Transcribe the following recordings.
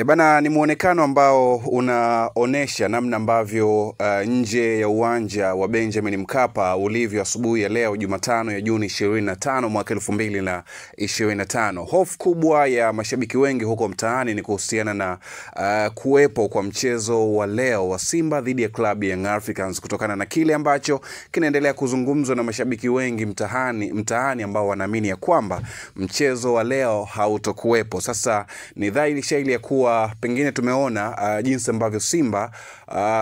Bana, ni muonekano ambao unaonesha namna ambavyo nje ya uwanja wa Benjamin Mkapa ulivyo asubuhi ya leo Jumatano ya Juni 25 mwaka 2025. Hofu kubwa ya mashabiki wengi huko mtaani ni kuhusiana na kuwepo kwa mchezo wa leo wa Simba dhidi ya klabu ya Young Africans, kutokana na kile ambacho kinaendelea kuzungumzwa na mashabiki wengi mtaani ambao wanaamini ya kwamba mchezo wa leo hautokuwepo. Sasa ni dhahiri shaili ya kuwa pengine tumeona jinsi ambavyo Simba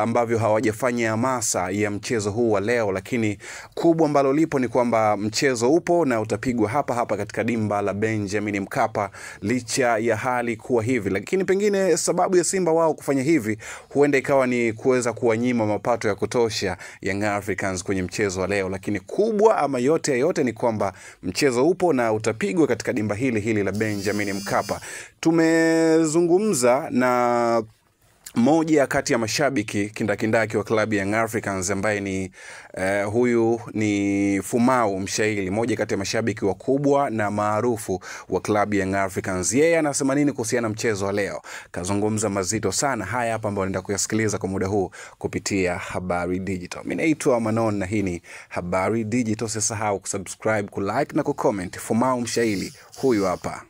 ambavyo hawajafanya hamasa ya mchezo huu wa leo, lakini kubwa ambalo lipo ni kwamba mchezo upo na utapigwa hapa katika dimba la Benjamin Mkapa, licha ya hali kuwa hivi. Lakini pengine sababu ya Simba wao kufanya hivi huenda ikawa ni kuweza kuwanyima mapato ya kutosha Young Africans kwenye mchezo wa leo, lakini kubwa ama yote ni kwamba mchezo upo na utapigwa katika dimba hili la Benjamin Mkapa. Tumezungumza na moja kati ya mashabiki kindakindaki wa klabu ya Young Africans ambaye ni huyu ni Fumau Mshaili, moja kati ya mashabiki wakubwa na maarufu wa klabu ya Young Africans. Yeye anasema nini kuhusiana na mchezo wa leo? Kazungumza mazito sana. Haya hapa ambayo naenda kuyasikiliza kwa muda huu kupitia Habari Digital. Mimi naitwa Manon na hii ni Habari Digital. Usisahau kusubscribe, kulike na kucomment. Fumau Mshaili huyu hapa.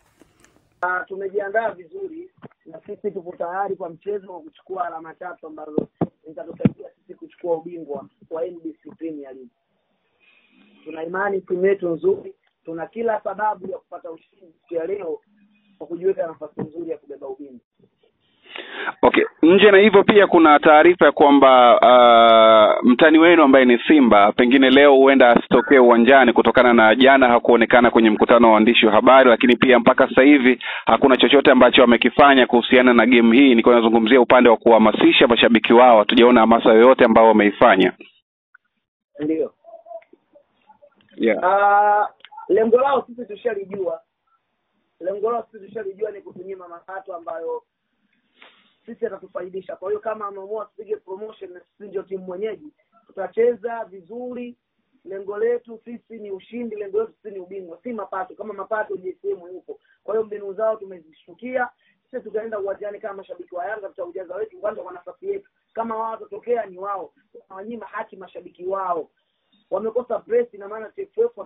Tumejiandaa vizuri na sisi tupo tayari kwa mchezo wa kuchukua alama tatu ambazo zitatusaidia sisi kuchukua ubingwa wa NBC Premier League. Tuna imani timu yetu nzuri, tuna kila sababu ya kupata ushindi siku ya leo kwa kujiweka nafasi nzuri ya kubeba ubingwa. Okay, nje na hivyo pia kuna taarifa ya kwamba mtani wenu ambaye ni Simba pengine leo huenda asitokee uwanjani kutokana na jana hakuonekana kwenye mkutano wa waandishi wa habari, lakini pia mpaka sasa hivi hakuna chochote ambacho wamekifanya kuhusiana na game hii. Niko nazungumzia upande wa kuhamasisha mashabiki wao, hatujaona hamasa yoyote ambao wameifanya. Ndio. Yeah. Lengo lao sisi tushalijua. Ni kutunyima mapato ambayo sisi atatufaidisha. Kwa hiyo kama ameamua tupige promotion na sisi ndio timu mwenyeji, tutacheza vizuri. Lengo letu sisi ni ushindi, lengo letu sisi ni ubingwa, si mapato. Kama mapato JSM yupo. Kwa hiyo mbinu zao tumezishukia. Sisi tukaenda uwanjani kama mashabiki wa Yanga, tutaujaza wetu kwanza kwa nafasi yetu. Kama wao watotokea ni wao, tunawanyima haki mashabiki wao. Wamekosa press, na maana TFF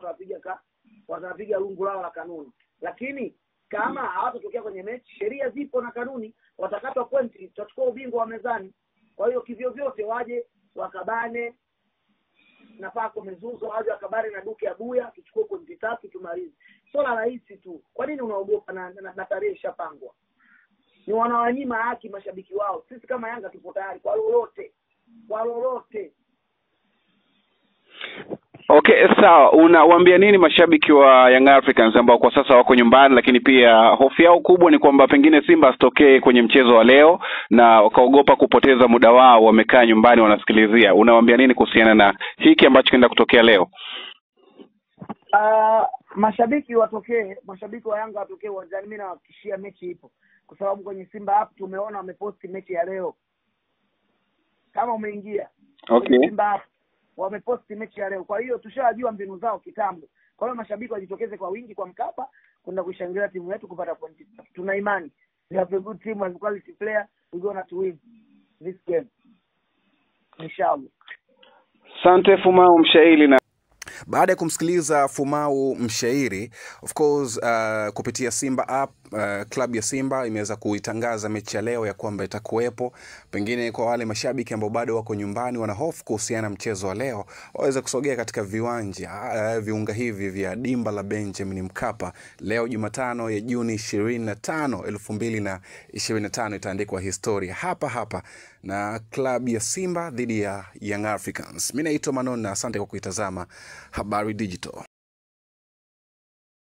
watapiga lungu lao la kanuni. Lakini kama hawatotokea kwenye mechi, sheria zipo na kanuni, watakatwa pointi, tutachukua ubingwa wa mezani. Kwa hiyo kivyo vyote waje wakabane na Pako Mezuzo, waje wakabane na Duke Abuya, tuchukue pointi 3 tumalize. Swala rahisi tu. Kwa nini unaogopa na tarehe ishapangwa? Ni wanawanyima haki mashabiki wao. Sisi kama Yanga tupo tayari kwa lolote. Okay, sawa. Unawaambia nini mashabiki wa Young Africans ambao kwa sasa wako nyumbani, lakini pia hofu yao kubwa ni kwamba pengine Simba asitokee kwenye mchezo wa leo na wakaogopa kupoteza muda wao, wamekaa nyumbani wanasikilizia? Unawaambia nini kuhusiana na hiki ambacho kinaenda kutokea leo? Mashabiki wa Yanga watokee uwanjani. Mimi nawahakikishia mechi ipo. Kwa sababu kwenye Simba app tumeona wameposti mechi ya leo. Kama umeingia. Okay. Simba app wameposti mechi ya leo. Kwa hiyo tushajua mbinu zao kitambo. Kwa hiyo mashabiki wajitokeze kwa wingi kwa Mkapa kwenda kushangilia timu yetu kupata pointi. Tuna imani we have a good team and quality player, we gonna to win this game inshallah. Asante Fumau Mshaili. Na baada ya kumsikiliza Fumau Mshairi, of course kupitia Simba app, klabu ya Simba imeweza kuitangaza mechi ya leo ya kwamba itakuwepo. Pengine kwa wale mashabiki ambao bado wako nyumbani wana hofu kuhusiana na mchezo wa leo, waweza kusogea katika viunga hivi vya dimba la Benjamin Mkapa leo Jumatano ya Juni 25, 2025. Itaandikwa historia hapa na klabu ya Simba dhidi ya Young Africans. Mimi naitwa Manon na asante kwa kuitazama Habari Digital.